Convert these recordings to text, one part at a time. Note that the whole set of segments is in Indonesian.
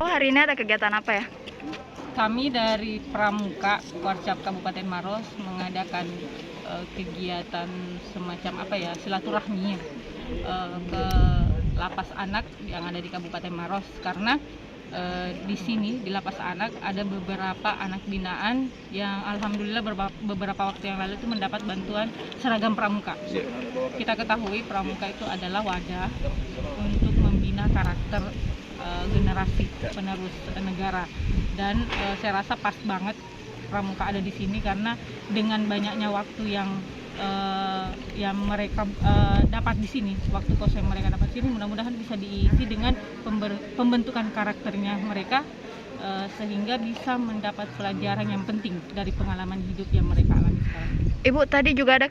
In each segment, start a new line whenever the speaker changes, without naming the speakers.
Oh, hari ini ada kegiatan apa ya?
Kami dari Pramuka Warcap Kabupaten Maros mengadakan kegiatan semacam silaturahmi ke lapas anak yang ada di Kabupaten Maros, karena di sini di lapas anak ada beberapa anak binaan yang alhamdulillah beberapa waktu yang lalu itu mendapat bantuan seragam pramuka. Kita ketahui pramuka itu adalah wadah untuk membina karakter generasi penerus negara, dan saya rasa pas banget pramuka ada di sini karena dengan banyaknya waktu yang mereka dapat di sini, waktu kos yang mereka dapat di sini, mudah-mudahan bisa diisi dengan pembentukan karakternya mereka, sehingga bisa mendapat pelajaran yang penting dari pengalaman hidup yang mereka alami sekarang.
Ibu, tadi juga ada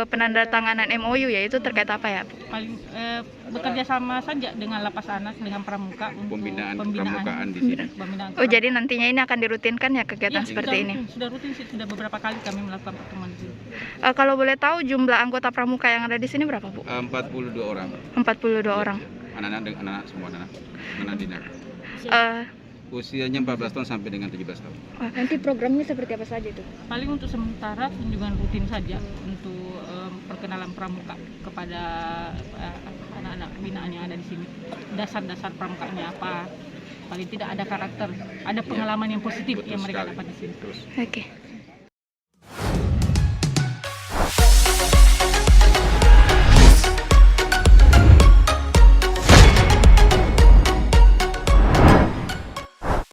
penandatanganan MOU, yaitu terkait apa ya?
Paling bekerja sama saja dengan lapas anak, dengan pramuka untuk pembinaan
pramukaan di sini.
Oh, jadi nantinya ini akan dirutinkan ya kegiatan seperti ini?
Sudah rutin sih, sudah beberapa kali kami melakukan pertemuan di sini.
Kalau boleh tahu jumlah anggota pramuka yang ada di sini berapa, Bu?
42 orang.
42 orang.
Anak-anak semua anak dinar. Usianya 14 tahun sampai dengan 17 tahun.
Nanti programnya seperti apa saja itu?
Paling untuk sementara kunjungan rutin saja untuk perkenalan pramuka kepada anak-anak binaan yang ada di sini. Dasar-dasar pramukanya apa? Paling tidak ada karakter, ada pengalaman yang positif yang mereka dapat di sini.
Oke.